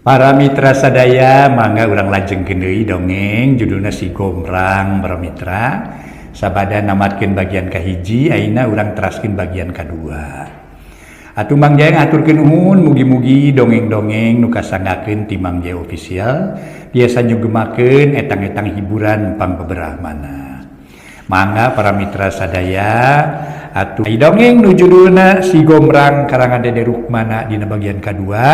Para mitra sadaya mangga urang lajengkeun deui dongeng judulna Si Gombrang para mitra. Sabada namatkeun bagian kahiji, ayeuna urang teraskeun bagian kadua. Atuh Mang Jaya ngaturkeun nuhun mugi-mugi dongeng-dongeng nu kasangakeun ti Mang Jaya official biasa nyugemakeun etang-etang hiburan pangbeberah mana. Mangga para mitra sadaya atuh dongeng nu judulna Si Gombrang karangan Dede Rukmana dina bagian kadua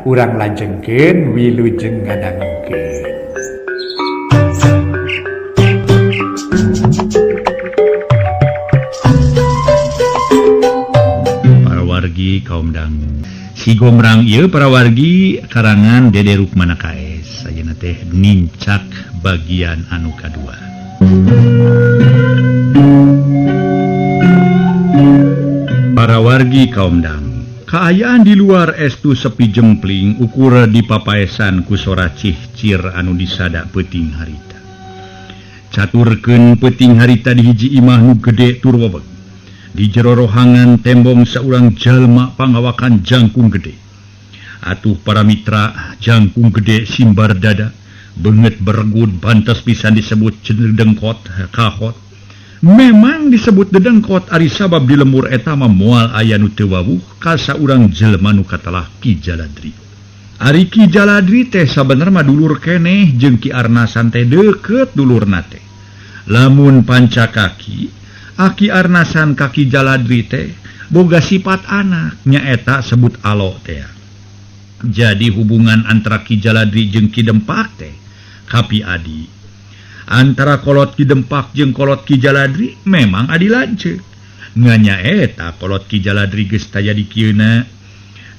urang lajengkeun wilujeng ngadangkeun. Para wargi kaum dangu, Si Gombrang ieu para wargi karangan Dede Rukmana KS. Ayeuna teh nincak bagian anu kadua. Para wargi kaum dangu, kaayaan di luar estu sepi jempling ukur dipapaesan ku sora cihcir anu disada peuting harita. Caturkeun peuting harita di hiji imah nu gede tur weweg. Di jero rohangan tembong saurang jalma pangawakan jangkung gede. Atuh para mitra, jangkung gede simbar dada, beungeut bergud bantes pisan disebut dengkot kahot. Memang disebut dedengkot ari sabab di lembur eta mah moal aya nu teu wawuh ka saurang jelema nu katelah Ki Jaladri. Ari Ki Jaladri teh sabener mah dulur keneh jeung Ki Arnasan teh deukeut dulurna teh. Lamun panca kaki, Aki Arnasan ka Ki Jaladri teh boga sifat anak nyaeta sebut alo teh. Jadi hubungan antara Ki Jaladri jeung Ki Dempak teh kapi adi. Antara kolot Ki Dempak jeung kolot Ki Jaladri memang adi lanceuk. Nganya eta kolot Ki Jaladri geus taya di kieuna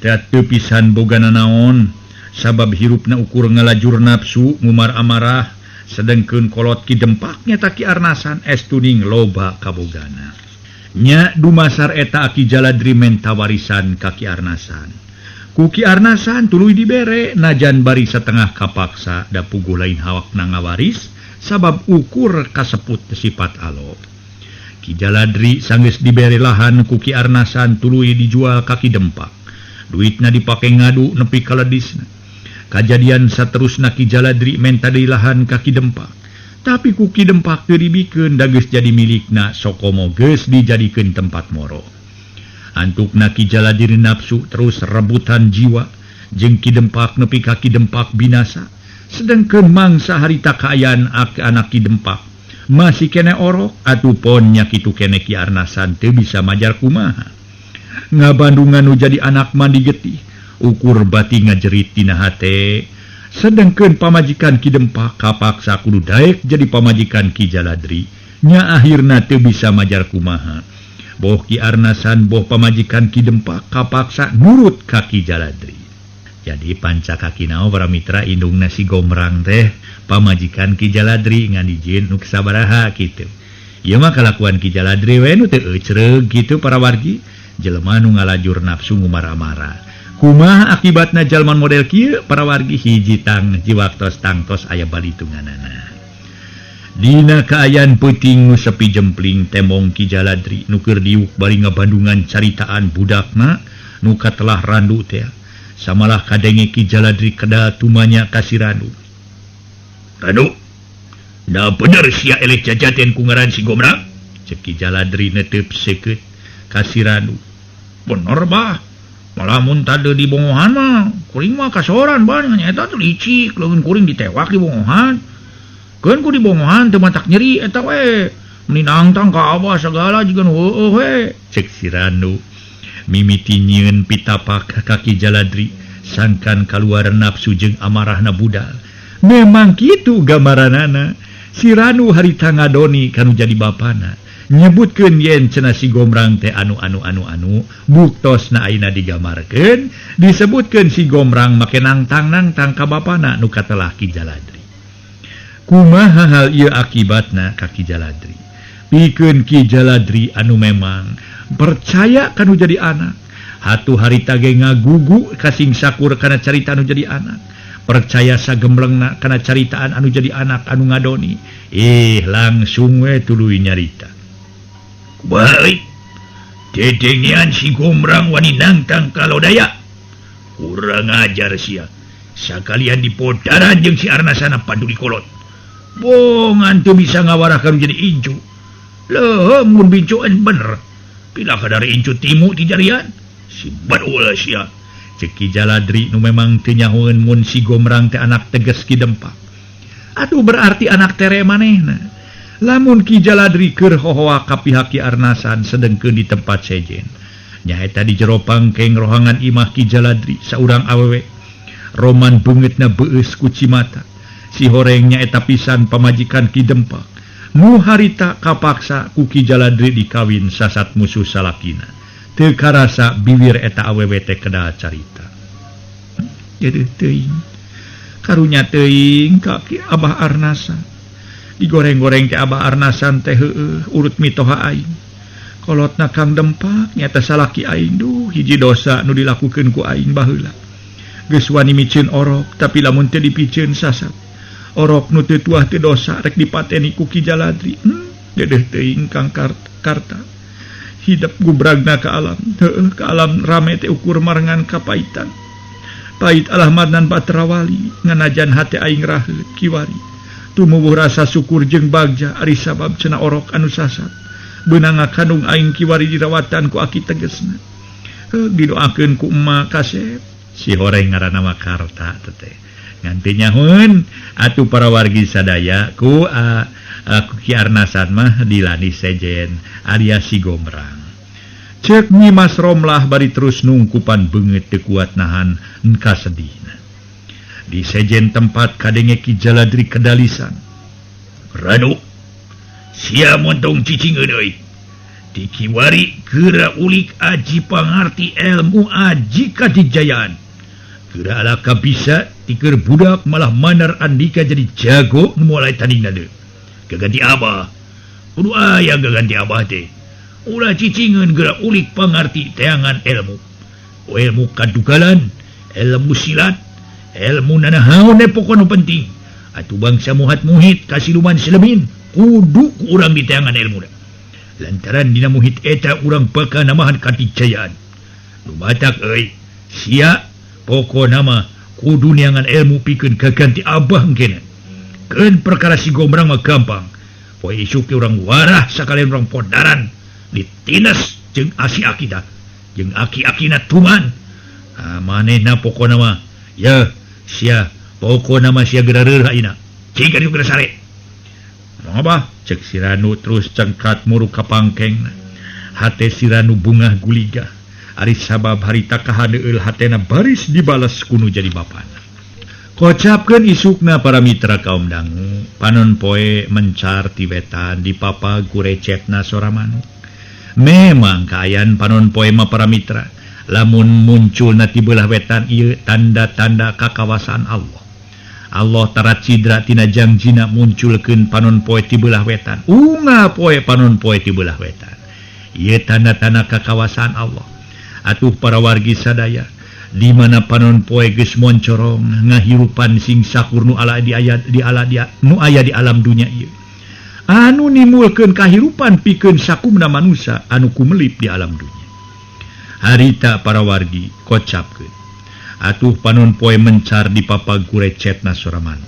teu pisan boga nanaon sabab hirupna ukur ngalajur nafsu ngumar amarah, sedengkeun kolot Ki Dempak nyata Ki Arnasan estuning loba kabogana. Nya dumasar eta Ki Jaladri menta warisan ka Ki Arnasan. Ku Ki Arnasan tuluy dibere najan bari satengah kapaksa da puguh lain hawakna ngawaris sabab ukur kaseput sifat alo. Ki Jaladri sanggeus dibere lahan ku Ki Arnasan tuluy dijual ka Ki Dempak. Duitna dipake ngadu nepi ka ledisna. Kajadian saterusna Ki Jaladri menta deui lahan ka Ki Dempak. Tapi ku Ki Dempak teu dibikeun da geus jadi milikna sokomo geus dijadikeun tempat moro. Antukna Ki Jaladri nafsu terus rebutan jiwa jeung Ki Dempak nepi ka Ki Dempak binasa. Sedangkeun mangsa harita kaayaan anak Ki Dempak masih kene orok atuh pon nya kitu kene Ki Arnasan teu bisa majar kumaha. Ngabandungan nu jadi anak mandi getih ukur bati ngajerit tina hate. Sedangkeun pamajikan Ki Dempak kapaksa kudu daek jadi pamajikan Ki Jaladri nya akhirna teu bisa majar kumaha. Boh Ki Arnasan boh pamajikan Ki Dempak kapaksa nurut ka Ki Jaladri. Jadi panca kaki nao para mitra indungna Si Gombrang teh pamajikan Ki Jaladri ngan dijieun nu sabaraha kitu. Ieu mah kalakuan Ki Jaladri we nu teu eucereug kitu para wargi, jelema nu ngalajur nafsu ngumara-mara. Kumaha akibatna jalman model kieu para wargi hiji tang jiwaktos tangtos aya balitunganana. Dina kaayaan peuting nu sepi jempling tembong Ki Jaladri nu keur diuk bari ngabandungan caritaan budakna nu katelah randu teh. Samalah kadenge Ki Jaladri kada tumanya ka si Ranu. Ranu, da bener sia eleh jajaten ku ngaran Si Gombrang? Cek Ki Jaladri netep seukeut ka si Ranu. Bener bah, malah mun tade di bongohan mah, kuring mah kasoran bah, nyaeta teh licik, leun kuring ditewak di bongohan. Keun ku di bongohan teu matak nyeri eta we, meninangtang ka abah sagala jiga nu heueuh we. Cek si Ranu. Mimiti nyieun pitapak ka Ki Jaladri sangkan kaluar nafsu jeung amarahna budal. Memang kitu gambaranana. Si Ranu harita ngadoni kanu jadi bapana. Nyebutkeun yen cenah Si Gombrang teh anu buktosna ayeuna digamarkeun disebutkeun Si Gombrang make nangtang ka bapana nu katelah Ki Jaladri. Kumaha hal ieu akibatna ka Ki Jaladri? Pikeun Ki Jaladri anu memang percaya kanu jadi anak. Hatu harita ge ngagugu kasing sakur kana carita anu jadi anak. Percaya sagemblengna kana caritaan anu jadi anak anu ngadoni. Langsung we tuluy nyarita. Baik. Dedengian Si Gombrang wani nangtang kalodaya. Kurang ajar sia. sakalian dipodaran jeung si Arnasana paduli kolot. Bongan tuh bisa ngawarahkan jadi incu. Leuh mun bincuan bener. Pila kadari incu timu ti jarian. Si badul sia. Cek Ki Jaladri nu memang teu nyahoeun mun si Gombrang teh anak teges Ki Dempak. Atuh berarti anak tere manehna. Lamun Ki Jaladri keur hohoa ka pihak Ki Arnasan sedengkeun di tempat sejen. Nyaeta di jero pangkeng rohangan imah Ki Jaladri saurang awewe. Roman beungeutna beueus ku Cimata. Si horeng nyaeta pisan pamajikan Ki Dempak. Nu harita kapaksa ku Ki Jaladri dikawin sasat musuh salakina. Teu karasa bibir eta awewe teh kedah carita. Jadi teuing. Karunya teuing ka Ki Abah Arnasan. Digoreng-goreng ke Abah Arnasan teh heueuh urut mitoha aing. Kolotna Kang Dempak nyata salaki aing duh hiji dosa nu dilakukeun ku aing baheula. Geus wani miceun orok tapi lamun teu dipikeun sasat. Orok nu teu tuah teu dosa rek dipateni ku Ki Jaladri. Dedeh teuing Kang Karta. Hidup gubragna ka alam. Heueuh ka alam rame teh ukur marengan kapaitan. Pait alahmadnan Batrawali nganajan hate aing raheut kiwari. Tumuwuh rasa syukur jeung bagja ari sabab cenah orok anu sasat. Beunang kandung aing kiwari dirawatan ku aki tegesna. Didoakeun ku Emma Kasep. Si horeng ngaranna mah Karta teh. Nganti nyahoeun atuh para wargi sadaya ku Ki Arnasan mah dilani sejen alias si Gombrang. Cek Nyimas Romlah bari terus nungkupan beungeut teu kuat nahan engka sedihna. Di sejen tempat kadenge Ki Jaladri kedalisan. Ranu, sia montong cicingeun euy. Di kiwari geura ulik aji pangarti ilmu aji kadijayaan. Geura alaka bisa tikeur budak malah manar andika jadi jago mulai tandingna deui. Gaganti Abah. Kudu aya gaganti Abah teh. Ulah cicingeun geura ulik pangarti teangan ilmu. Ilmu kadugalan, ilmu silat, ilmu nanahaun pokona penting. Atuh bangsa muhat-muhit kasiluman selemin kudu ku urang di teangan ilmu. Lantaran dina muhit eta urang bakal namahan kadijayaan. Nu matak euy, sia pokona mah kudu neangan ilmu pikeun gaganti Abah engkena. Keun perkara si Gombrang mah gampang. Poe isuk urang warah sakalian urang podaran ditinas jeung asi akida jeung aki-akina tuman. Manehna pokona mah ya sia pokona mah sia geura reureuh ayeuna. Cing ari geura sare. Apa? Cek si Ranu terus cengkat muru ka pangkengna. Hate si Ranu bungah guligah. Ari sabab harita kahadeul hatena baris dibalas kuno jadi bapana. Kocapkeun isukna para mitra kaum dangu. Panon poe mencar ti wetan di papa gurecetna sora manuk. Memang kaayaan panon poe mah para mitra. Lamun munculna ti beulah wetan ieu tanda-tanda kakawasaan Allah. Allah tarat cidra tina jangjina munculkeun panon poe ti beulah wetan. Unga poe panon poe ti beulah wetan. Ieu tanda-tanda kakawasaan Allah. Atuh para wargi sadaya, di mana panon poe geus moncorong ngahirupan sing sakur nu aya di alam dunya ieu. Anu nimulkeun kahirupan pikeun sakumna manusia anu kumelip di alam dunya. Harita para wargi kocapkeun. Atuh panon poe mencar di papa gurecetna soraman.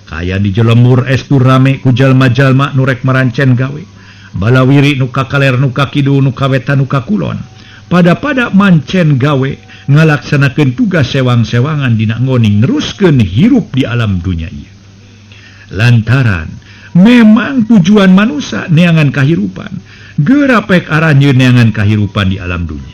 Kaya di jelemur estu rame ku jalma-jalma nu rek marancen gawe. Balawiri nu kakaler nu kakidu nu kawetan nu kakulon. Pada mancen gawe ngalaksanakeun tugas sewang-sewangan dina ngoning neruskeun hirup di alam dunya ieu. Lantaran memang tujuan manusia neangan kahirupan, geura pek aranya neangan kahirupan di alam dunya.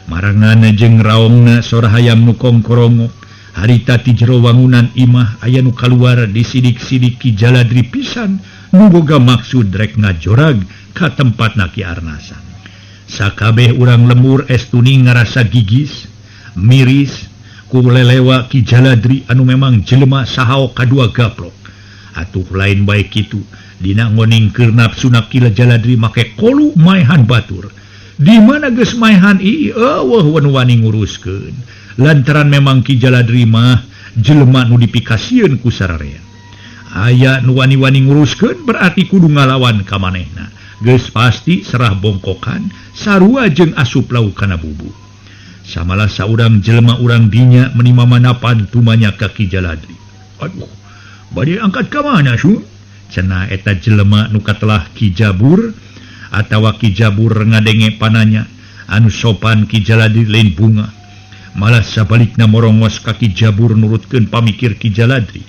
Marangana jeung raongna sora hayam nu kongkorongok, harita ti jero wangunan imah aya nu kaluar di sidik-sidik Ki Jaladri pisan nu boga maksud rek ngajorag ka tempatna Ki Arnasan. Sakabeh urang lembur estuni ngarasa gigis, miris, ku lelewa Ki Jaladri anu memang jelema sahao kadua gaplok. Atuh lain baik kitu, dina ngoningkeun nafsuna Ki Jaladri make kolu maehan batur. Di mana geus maehan eueuh wani nguruskeun. Lantaran memang Ki Jaladri mah jelema nu dipikasieun ku sararea. Aya nu wani-wani nguruskeun berarti kudu ngalawan ka manehna. Geus pasti serah bongkokan sarua jeung asup lauk kana bubu. samalah saurang jelema urang dinya menima manapan tumanya ka Ki Jaladri. Aduh, bade angkat ka mana su? Cenah eta jelema nu katelah Ki Jabur atawa Ki Jabur ngadenge pananya anu sopan Ki Jaladri lain bunga. Malah sabalikna morongos ka Ki Jabur nurutkeun pamikir Ki Jaladri.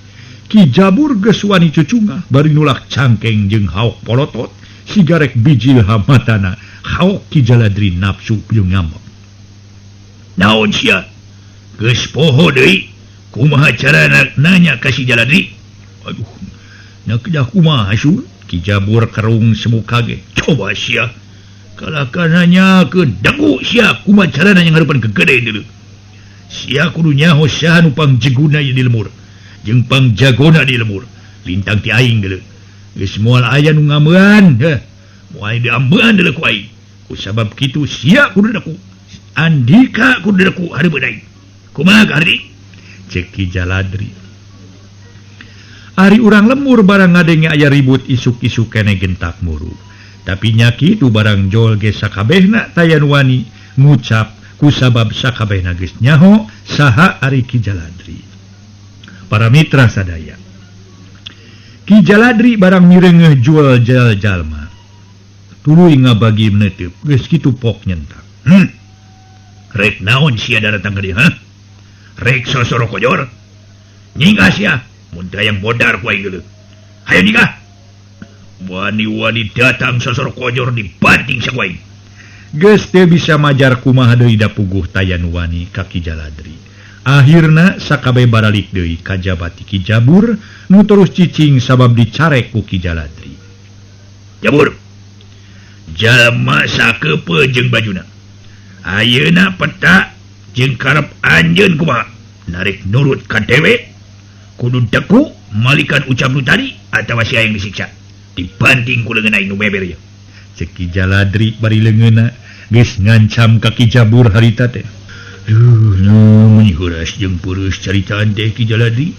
Ki Jabur geus wani cucunga bari nulak cangkeng jeung haok polotot sigarek bijil hamatana. Haok Ki Jaladri nafsu jeung ngambek. Naon sia? Geus poho deui. Kumaha carana nanya ka si Jaladri? Aduh, nakedah kumaha su? Ki Jabur kerung semu kaget. Coba sia. Kalahkan nanya ke dagu sia kumaha carana yang ngarupan kegede deuleu. Sia kudu nyaho saha nu pangjeguna di lemur. Jeung pangjagona di lemur. Lintang ti aing deuleu. Geus moal aya nu ngameuan, heh. Moal diambeun deuleu ku aing. Kusabab kitu sia kudu daku. Andika kudu daku hareupeun aing. Kumaha Ardi? Cek Ki Jaladri. Ari urang lemur barang ngadenge aya ribut isuk-isuk kene gentak muru. Tapi nya kitu barang jol ge sakabehna tayan wani ngucap kusabab sakabehna geus nyaho saha ari Ki Jaladri. Para mitra sadaya. Ki Jaladri barang mireungeuh jual jalma. Tuluy ngabagi meneteup geus kitu pok nyentak. Rek naon sia datang ka dieu, ha? Rek sosoro kojor. Nyingga sia, mun dayang bodar ku aing geuleuh. Hayo nyingga. Wani-wani datang sosoro kojor dibanting sa ku aing. Geus teu bisa majar kumaha deui da puguh tayan wani ka Ki Jaladri. Akhirna sakabeh baralik deui ka jabati Ki Jabur nu terus cicing sabab dicarek ku Ki Jaladri. Jabur. Jalma sakeupeun jeung bajuna. Ayeuna peta jeung karep anjeun kumaha? Narik nurut ka dewe? Kudu deku malikan ucap nu tadi atawa sia yang disiksa? Dibanting ku leungeun aing nu beber ya. Cek Ki Jaladri bari leungeunna geus ngancam ka Ki Jabur harita teh. Duh, namun heuras jeung peureus caritaan teh Ki Jaladri.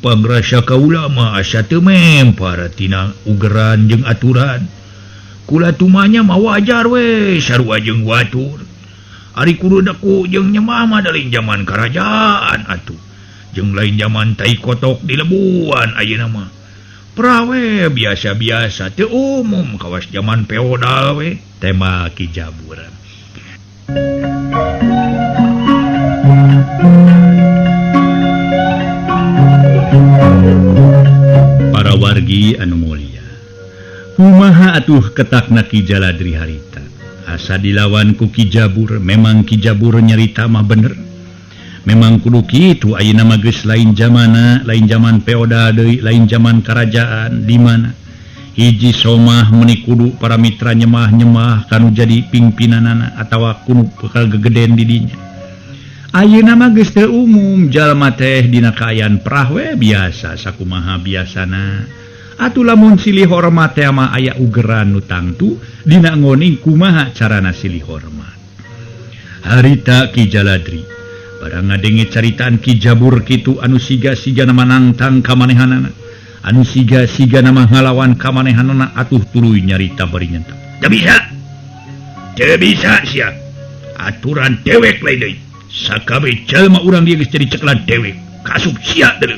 Pangrasa kaula mah asa teu mempar tina ugeran jeung aturan. Kula tumanya mah wajar we sarua jeung watur. Ari kudu daku jeung nyemah mah lain zaman kerajaan atuh. Jeung lain zaman tai kotok di lebuan ayeuna mah. Prawe biasa-biasa teu umum kawas zaman feodal we. Tema Ki Jabur. Para wargi anu mulia, kumaha atuh ketakna Ki Jaladri harita? Asa dilawan ku Ki Jabur, memang Ki Jabur nyarita mah bener. Memang kudu kitu ayeuna mah geus lain zamana, lain zaman feodal deui, lain zaman kerajaan di mana hiji somah meuni kudu para mitra nyemah-nyemah kanu jadi pimpinanana atawa kudu bekal gegeden di dinya. Ayeuna mah geus teu umum jalma teh dina kaayaan perah we biasa sakumaha biasana. Atuh lamun silih hormat teh mah aya ugeran nu tangtu dina ngoning kumaha carana silih hormat. Harita Ki Jaladri barang ngadenge caritaan Ki Jabur kitu anu siga-siga nama nantang kamanehanana, anu siga-siga nama ngalawan kamanehanana atuh tuluy nyarita bari nyentak. Teu bisa sia. Aturan dewek lain deui. Sakabeh jalma urang dia geus jadi ceklan dewek kasup sia deuleu.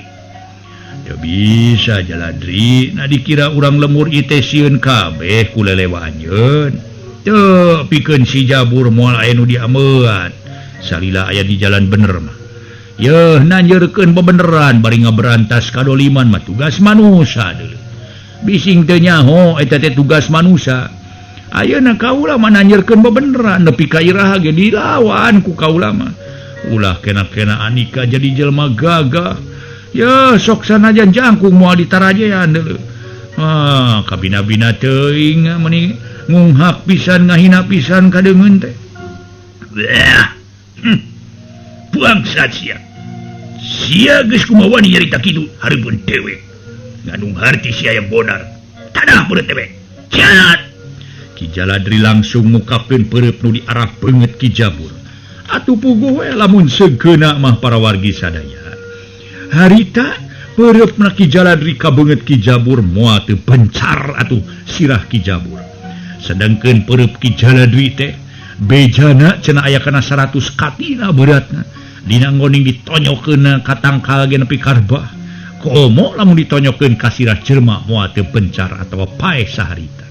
Teu bisa Jaladri, na dikira urang lemur ieu teh sieun kabeh ku lelewa anjeun. Teu pikeun si Jabur moal aya nu diameuan. Salila aya di jalan bener mah. Yeuh nanjeurkeun bebeneran bari ngaberantas kadoliman mah tugas manusia deuleu. Bising teu nyaho eta teh tugas manusia. Ayeuna kaula mah nanjeurkeun bebeneran nepi ka iraha ge dilawan ku kaula mah. Ulah kena-kena anika jadi jelma gagah. Ya sok sanajan jangkung moal ditarajean deuleu. Kabina-bina teuing meuni ngunghak pisan ngahina pisan kadeungeun teh. Bangsat sia. Sia geus kumaha wani nyarita kitu hareupeun dewe. Ngandung harti sia yang bodar. Tadah peureut dewe. Jalat. Ki Jaladri langsung ngukapkeun peureut nu diarah beungeut Ki Jabur. Atuh puguh we lamun segeuna mah para wargi sadaya. Harita peureupna Ki Jaladri ka beungeut Ki Jabur moal teu bencar atuh sirah Ki Jabur. Sedangkeun peureub Ki Jaladri teh bejana cenah aya kana 100 katina beratna dina ngoning ditonyokeun ka tangkal ge nepi karbah komo lamun ditonyokeun ka sirah jelema moal teu pencar atawa paeh saharita.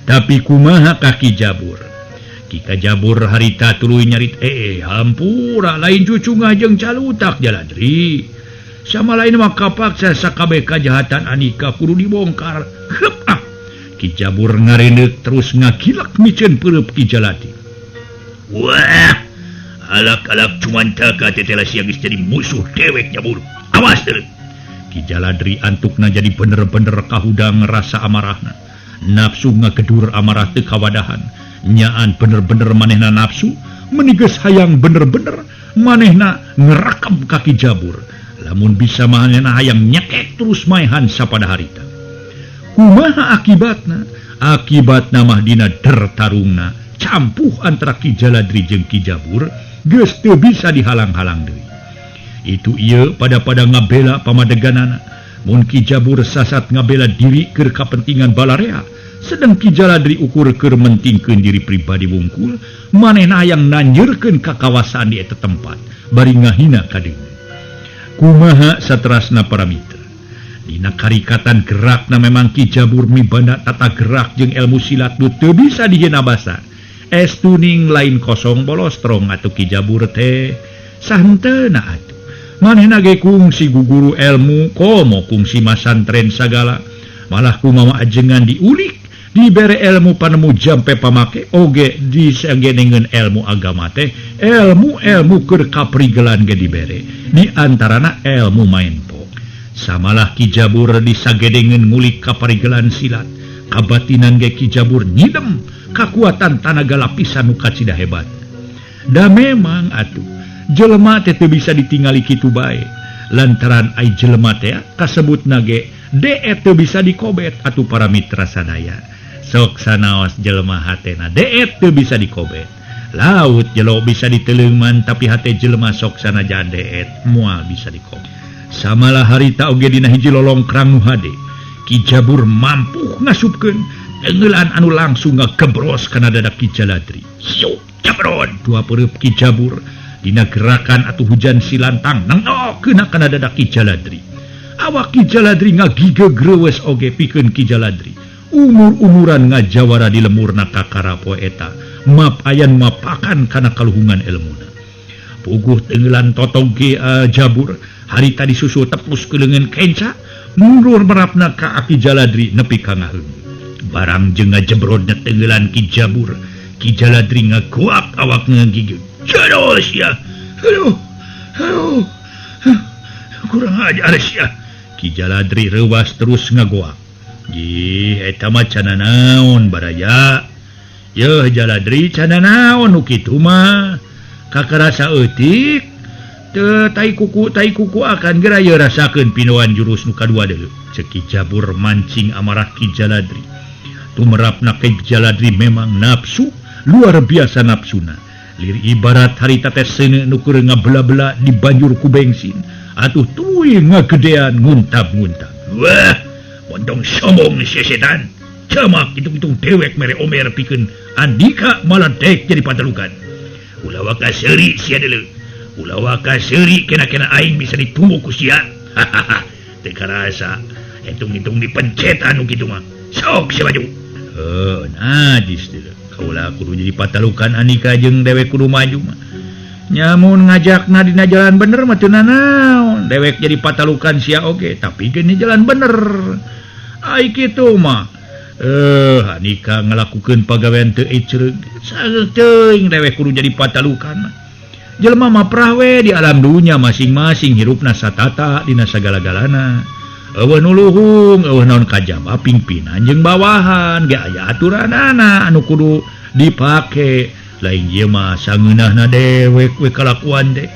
Tapi kumaha kaki Jabur? Kita Jabur harita tuluy nyarit hampura lain cucu ngajeng calutak Jaladri. Sama lain mah kapaksa sakabeh kajahatan Anika kudu dibongkar. Ki Jabur ngareneuk terus ngagilak miceun peureup Ki Jaladi. Wah, alak-alak cuman taka tetela sia geus jadi musuh dewek Jabur. Awas teu. Ki Jaladri antukna jadi bener-bener kahudang rasa amarahna. Nafsu ngagedur amarah teu kawadahan. Nyaan bener-bener manehna nafsu, menigeus hayang bener-bener manehna ngerakam kaki Jabur. Lamun bisa manehna hayang nyekek terus maehan sapada harita. Kumaha akibatna? Akibatna mah dina dertarungna campuh antara Ki Jaladri jeung Ki Jabur geus teu bisa dihalang-halang deui. Itu ieu pada ngabela pamadeganana. Mun Ki Jabur sasat ngabela diri keur kapentingan balarea, sedang Ki Jaladri ukur keur mentingkeun diri pribadi wungkul, manehna hayang nanjeurkeun kakawasan di eta tempat bari ngahina ka deui. Kumaha saterasna para mitra? Dina karikatan gerakna memang Ki Jabur mibanda tata gerak jeung ilmu silat nu teu bisa dihina basa. Estuning lain kosong bolos strong atuh Ki Jabur teh santeuna atuh. Manehna ge kungsi guguru ilmu, komo kungsi masantren sagala. Malah kumaha ajengan diulik, dibere ilmu panemu jampe pamake, oge disagenengeun ilmu agama teh, ilmu keur kaprigelan ge dibere. Di antarana ilmu maenpo. Samalah Ki Jabur disagedengeun ngulik kaparigelan silat. Kabatinan ge Ki Jabur nyidem kakuatan tanaga lapisan nu kacida hebat. Da memang atuh jelema teh teu bisa ditingali kitu bae. Lantaran ai jelema teh kasebutna ge deet teu bisa dikobet atuh para mitra sadaya. Sok sanaos jelema hatena deet teu bisa dikobet. Laut jelo bisa diteleuman tapi hate jelema sok sanajan deet moal bisa dikobet. Samalah harita oge dina hiji lolongkrang nu hade, Ki Jabur mampu ngasupkeun tenggelan anu langsung ngagebros kana dada Ki Jaladri. Siu jabron dua peureup Ki Jabur dina gerakan atuh hujan silantang nengokeun kana dada Ki Jaladri. Awak Ki Jaladri ngagige greuweus oge pikeun Ki Jaladri. Umur-umuran ngajawara di lemurna kakara poe eta, map ayan mapakan kana kaluhungan ilmuna. Puguh tenggelan totong Ki Jabur, harita disusul tepus ke lengan kenca, mundur merapna ka Ki Jaladri nepi ka ngaheung. Barang jeung ngajebrodna tenggelan Ki Jabur, Ki Jaladri ngaguak awak ngagigil. Jados ya. Aduh. Kurang ajar sia. Ki Jaladri reuwas terus ngaguak. Ih, eta mah cana naon baraya. Yeuh Jaladri cana naon nu kitu mah? Kakarasa eutik teu tai kuku akan geraya rasakeun pinoan jurus nu kadua deui. Ceuk Ki Jabur mancing amarah Ki Jaladri. Tumerapna Ki Jaladri memang nafsu, luar biasa nafsuna. Lir ibarat harita teh seuneu nu keur ngabela-bela di banjur ku bensin, atuh tuluy ngagedean nguntab-nguntab. Wah, montong sombong si setan. Camak hitung-hitung dewek mere omer pikeun Andika malah dek jadi patalukan. Ulah waka seuri sia deuleu. Ulah waka seuri kena-kena aing bisa ditunggu ku sia. Hahaha. Teu karasa hitung-hitung dipencetan nu kitu mah. Sok sia maju. Najis deuleu. Kaula kudu jadi patalukan Andika jeung dewek kudu maju mah. Nyamun ngajakna dina jalan bener mah teu nanaon. Dewek jadi patalukan sia oge, tapi gini jalan bener. Ai kitu mah. Andika ngalakukeun pagawean teu ecreug. Saeuting dewek kudu jadi patalukan. Jelema mah prah we di alam dunya masing-masing hirupna satata dina sagala-galana. Eueuh nu luhung, eueuh naon kajaba pingpinan jeung bawahan ge aya aturanana anu kudu dipake. Lain ieu mah sangeunahna dewek we kalakuan teh.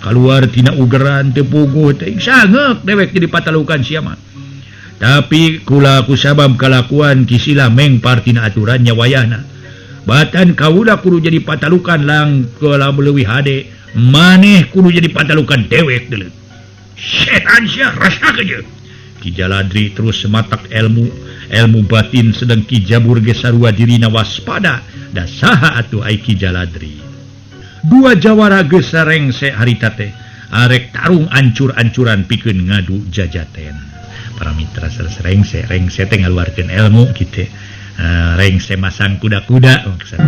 Kaluar tina ugeran teu puguh teh sangeuk dewek jadi patalukan sia mah. Tapi kula ku sabab kalakuan kisila mengpar tina aturannya wayahna. Batan kaula kudu jadi patalukan lang kala leuwih hade, maneh kudu jadi patalukan dewek deuleu. Setan sia rasakeun je. Ki Jaladri terus sematak ilmu batin sedang Ki Jabur ge sarua dirina waspada da saha atuh ai Ki Jaladri. Dua jawara geus sarengse harita teh arek tarung ancur-ancuran pikeun ngadu jajaten. Para mitra rengse teh ngaluarkeun ilmu kitu. Rengse masang kuda-kuda maksudna.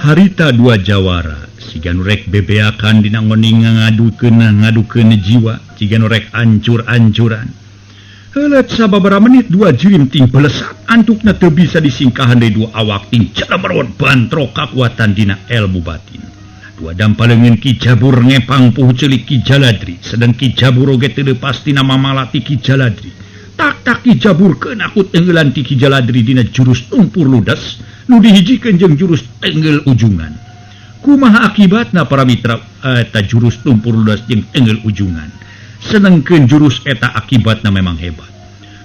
Harita dua jawara sigan rek bebeakan dina ngoning ngadukeun jiwa sigan rek ancur-ancuran. Heula sababaraha menit dua jirim ting pelesat antukna teu bisa disingkahan deui dua awak ting calabaron bantro kakuatan dina ilmu batin. Dua dampaleungeun Ki Jabur ngepang puhu ceulik Ki Jaladri sedang Ki Jabur oge teu pasti nama malati Ki Jaladri. Tak Ki Jabur keun akut tenggelan ti Ki Jaladri dina jurus tumpur ludas nu dihijikeun jeung jurus tenggel ujungan. Kumaha akibatna para mitra eta jurus tumpur ludas jeung tenggel ujungan. Senengkeun jurus eta akibatna memang hebat.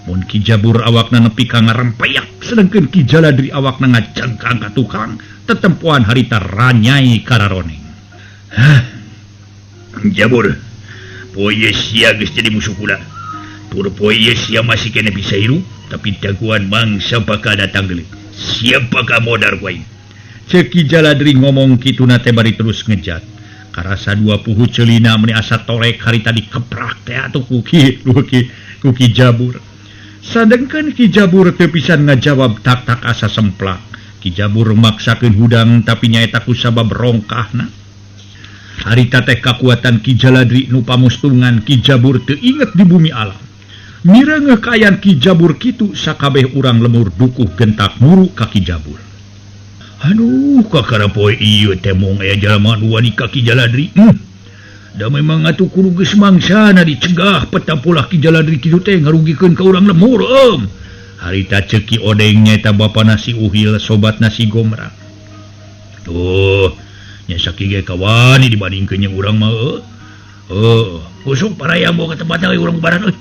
Mun Ki Jabur awakna nepi ka ngarempeyak sedengkeun Ki Jaladri awakna ngajengkang ka tukang tetempoan harita ranyai kararoneng. Jabur, poe sia geus jadi musuh kula. Tur poe sia masih kena bisa hirup, tapi daguan mangsa bakal datang geuleuh. Siapakah modar kuai? Ceuk Ki Jaladri ngomong kituna teh bari terus ngejat. Karasa dua puhu ceulina meni asa torek harita dikeprak teh atuh ku Ki Jabur. Sadengkeun Ki Jabur teu pisan ngajawab tak asa semplak. Ki Jabur maksakeun hudang tapi nyaeta ku sabab rongkahna. Harita teh kakuatan Ki Jaladri nu pamustungan Ki Jabur teu inget di bumi alam. Mireungeuh kaayaan Ki Jabur kitu sakabeh urang lemur dukuh gentak muru ka Ki Jabur. Aduh, kakara poe ieu teh mong aya jalma nu wani ka Ki Jaladri. Da memang atuh kudu geus mangsana dicegah petapulah Ki Jaladri kitu teh ngarugikeun ka urang lemur. Harita ceuk Ki Odeng nyaeta bapana si Uhil sobatna si Gomrang. Tuh, nya sakige kawani dibandingkeun jeung urang mah. Usuk parayang bawa ka tempatna urang baran euy.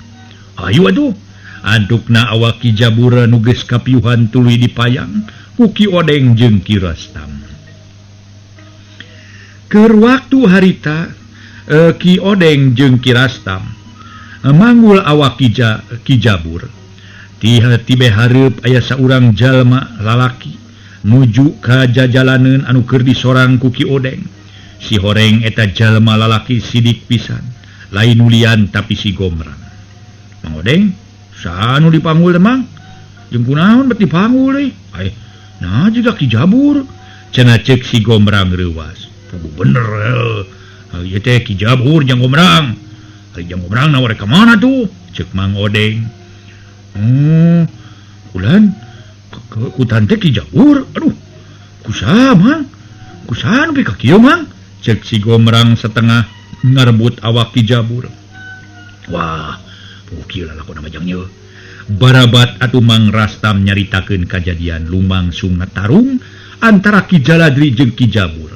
Ayo atuh. Antukna awak Ki Jabur nu geus kapiuhan tuluy dipayang ku Ki Odeng jeung Ki Rastam. Keur waktu harita Ki Odeng jeung Ki Rastam manggul awak Ki Jabur. Tibe hareup aya saurang jalma lalaki nuju ka jajalaneun anu keur disorang ku Ki Odeng. Si horeng eta jalma lalaki sidik pisan, lain nulian tapi si Gomrang. Mang Odeng, saha anu dipanggul teh Mang? Jeung kunaon bet dipanggul deui? Nah juga Ki Jabur, cenah ceuk si Gomrang reuwas. Bener, ieu teh Ki Jabur jeung Gomrang. Ari jeung Gomrang nawarek ka mana tuh? Ceuk Mang Odeng. Ulan kutan teh Ki Jabur. Aduh, kusaha Mang? Kusaha nepi ka kieu Mang? Ceuk si Gomrang setengah ngarebut awak Ki Jabur. Wah, kieu lalakonna majang nyeuh. Barabat atuh Mang Rastam nyaritakeun kajadian lumangsung tarung antara Ki Jaladri jeung Ki Jabur.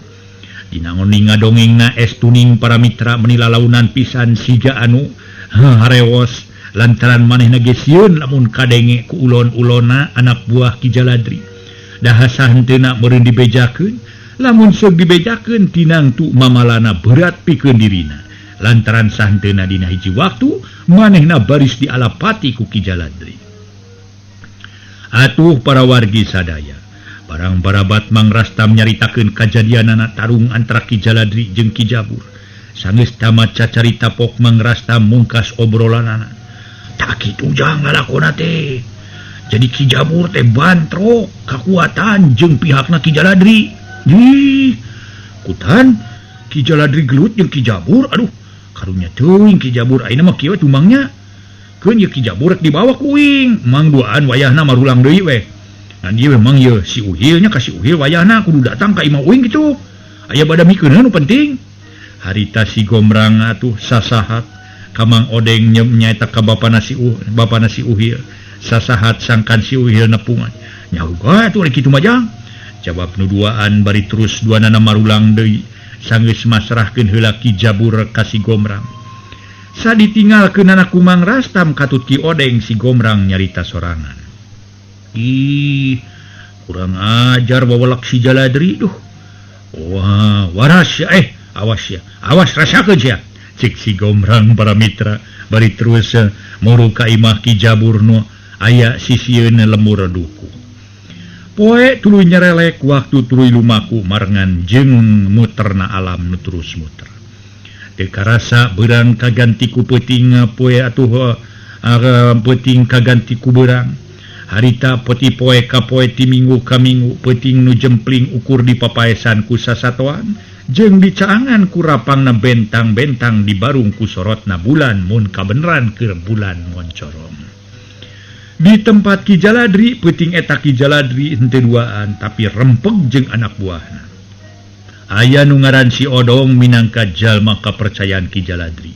Dina ngoning ngadongengna estuning para mitra meni lalaunan pisan siga anu harewos lantaran manehna ge sieun lamun kadenge ku ulon-ulonna anak buah Ki Jaladri. Dahasa henteu meureun dibejakeun, lamun sok dibejakeun tinangtu mamalana berat pikeun dirina. Lantaran sahenteuna dina hiji waktu manehna baris dialapati ku Ki Jaladri. Atuh para wargi sadaya, barang barabat Mang Rastam nyaritakeun kajadianana tarung antara Ki Jaladri jeung Ki Jabur. Sanggeus tamat cacarita pok Mang Rastam mungkas obrolanana. Tak kitu jang ngalakona teh. Jadi Ki Jabur teh bantro kakuatan jeung pihakna Ki Jaladri. Kutan Ki Jaladri gelut jeung Ki Jabur. Aduh, karunya teuing Ki Jabur ayeuna mah kieu tumangnya. Keun ye Ki Jabur rek dibawa ku uing, mang duaan wayahna marulang deui we. Ngan ieu memang ye si Uhilnya ka si Uhil wayahna kudu datang ka imah uing kitu. Aya bada mikeunna nu penting. Harita si Gomrang atuh sasahat ka Mang Odeng nyaeta ka bapana si Uhil. Sasahat sangkan si Uhil nepungan. Nya uga atuh rek kitu majang. Jawab nu duaan bari terus duanana marulang deui. Sanggeus masrahkeun heula Ki Jabur ka si Gomrang. Saditinggalkeun anak Mang Rastam katut Ki Odeng si Gomrang nyarita sorangan. Kurang ajar bawalak si Jaladri duh. Wah, waras ya awas rasakeun sia cek si Gombrang para mitra bari terus muru ka imah Ki Jabur nu aya sisieun lemur duku. Poe tuluy nyerelek waktu tuluy lumaku marengan jeung muterna alam nu terus muter. Teu karasa beurang kaganti ku peuting poe atuh peuting kaganti ku beurang. Harita peti poe ka poe ti minggu ka minggu peuting nu jempling ukur di papaesan ku sasatoan jeung dicaangan ku rapangna bentang-bentang di barung ku sorotna bulan mun kabeneran keur bulan moncorong. Di tempat Ki Jaladri peuting eta Ki Jaladri henteu duaan tapi rempeg jeung anak buahna. Aya nu ngaran si Odong minangka jalma kapercayaan Ki Jaladri.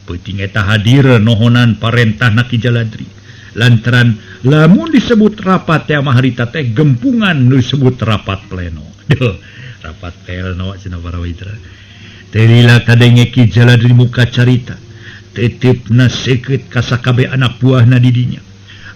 Peuting eta hadir nohonan parentahna Ki Jaladri. Lantaran lamun disebut rapat teh mah harita teh gempungan nu disebut rapat pleno. Rapat pleno cenah para mitra. Teu lila kadenge Ki Jaladri muka carita. Tetepna seukeut ka sakabeh anak buahna di dinya.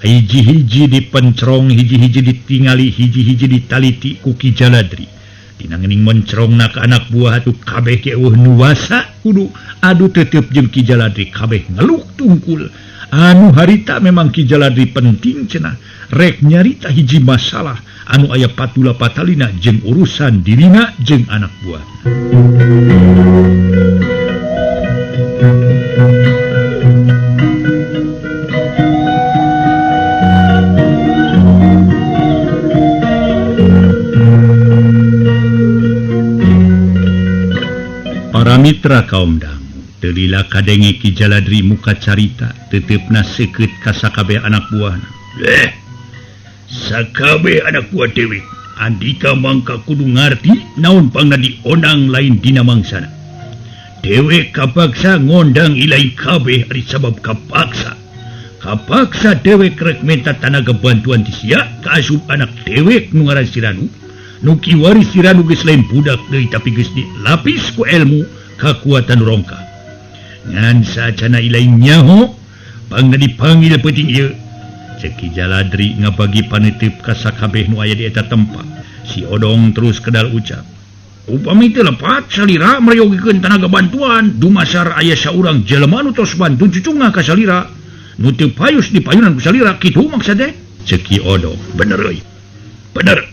Hiji-hiji dipencerong, hiji-hiji ditingali, hiji-hiji ditaliti ku Ki Jaladri. Dina ngeuning mencerongna ka anak buah atuh kabeh ge nuwasa kudu adu tetep jeung Ki Jaladri kabeh ngeluk tungkul. Anu harita memang Ki Jaladri penting cenah rek nyarita hiji masalah anu aya patula patalina jeung urusan dirina jeung anak buah. Para mitra kaum dangu teu lila kadenge Ki Jaladri muka carita tetepna seukeut ka sakabeh anak buahna. Sakabeh anak buah dewek andika mangka kudu ngarti naon pangna diondang lain dina mangsana. Dewek kapaksa ngondang ilain kabeh ari sabab kapaksa. Kapaksa dewek rek minta tanaga bantuan ti sia ka asup anak dewek nu ngaran si Ranu. Nu kiwari si Ranu geus lain budak deui tapi geus dilapis ku ilmu kakuatan rongka. Ngan sacana ilain nyaho pangna dipanggil peuting ieu. Cek Ki Jaladri ngabagi paneuteup ka sakabeh nu aya di eta tempat. Si Odong terus kedal ucap. Upami teu lepat salira mareyogikeun tanaga bantuan dumasar aya saurang jelema nu tos bantu cucungna ka salira. Nu teu payus dipayunan ku salira kitu maksud teh? Cek Ki Odong. Bener euy. Bener.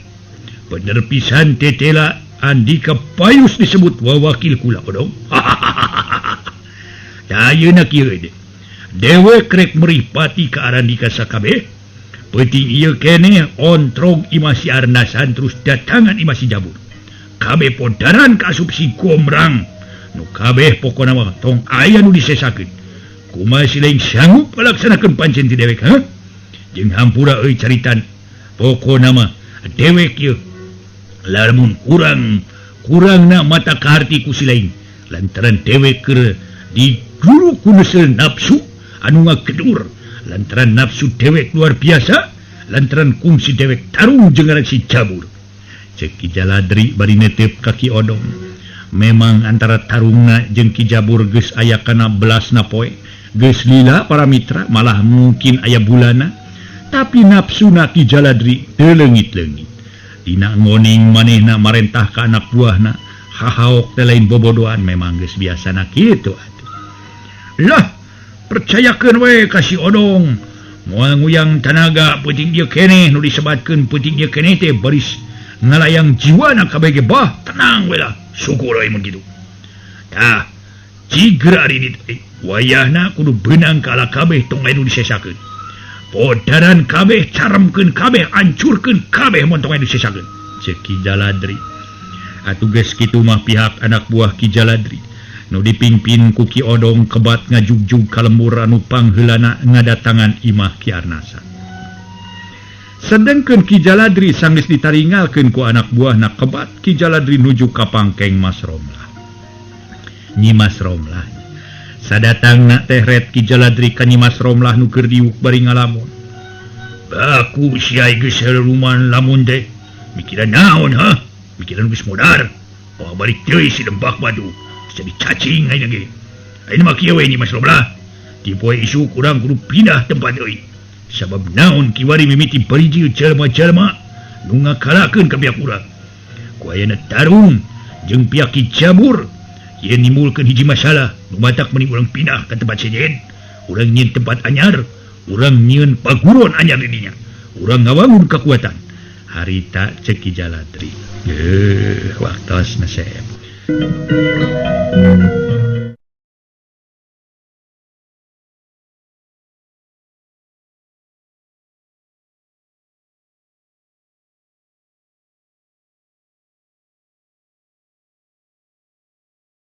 Bener pisan tetela andika payus disebut wawakil kula Odong. Ayeuna kieu de. Dewek rek meripati ka arandika sakabeh. Peuting ieu keneh ontrong imah si Arnasan terus datangan imah si Jabur. Kabeh podaran ka asup si Gombrang. Nu kabeh pokona mah tong aya nu disesakeun. Kumaha si lain sanggup palaksanakeun pancen ti dewek ha? Jeung hampura euy caritan. Pokona mah dewek ieu lamun kurangna mata kaharti ku si lain. Lantaran dewek keur diguru ku neuseuh nafsu anu ngakedur. Lantaran nafsu dewek luar biasa. Lantaran kungsi dewek tarung jeung ngaran si Jabur. Cek Ki Jaladri bari netep ka Ki Odong. Memang antara tarungna jeung Ki Jabur geus aya kana belasna poe. Geus lila para mitra malah mungkin aya bulana. Tapi nafsuna Ki Jaladri teu leungit-leungit. Dina ngoning manehna marentah ka anak buahna. Hahaok teh lain bobodohan memang geus biasana kitu atuh. Lah, percayakeun we ka si Odong. Moal nguyang tanaga peuting ieu keneh nu disebatkeun peuting ieu keneh teh baris ngalayang jiwana kabeh ge bah tenang we lah. Syukur we mun kitu. Tah, jigra ari dieu wayahna kudu beunang ka ala kabeh tong anu disesakeun. Podaran kabeh caremkeun kabeh hancurkeun kabeh mun tong anu disesakeun. Cek Ki Jaladri. Atuh geus kitu mah pihak anak buah Ki Jaladri nu dipingpin ku Ki Odong kebat ngajugjug ka lembur anu pangheulana ngadatangan imah Ki Arnasan. Sedengkeun Ki Jaladri sanggeus ditaringalkeun ku anak buahna kebat Ki Jaladri nuju ka pangkeng Mas Romlah. Nyi Mas Romlah. Sadatangna teh ret Ki Jaladri ka Nyi Mas Romlah nu keur diuk bari ngalamun. Baku siai geus saluman lamun teh. Mikiran naon ha? Mikiran geus modar. Oh balik deui si Dembak Badu. Jadi cacing ayeuna ge. Ayeuna mah kieu we Nyi Mas Romlah. Ti poe isu kurang kudu pindah tempat euy. Sabab naon kiwari mimiti pariji jelema-jelema nu ngakalakeun ka pihak urang. Ku ayeuna tarung jeung pihak Ki Jabur Ia nimbulkan hiji masalah lumatak meni urang pindah ke tempat sejen. Urang nyin tempat anyar, urang nyin paguron anyar dirinya. Urang ngawangun kekuatan. Harita ceki Jaladri. Waktos nasib.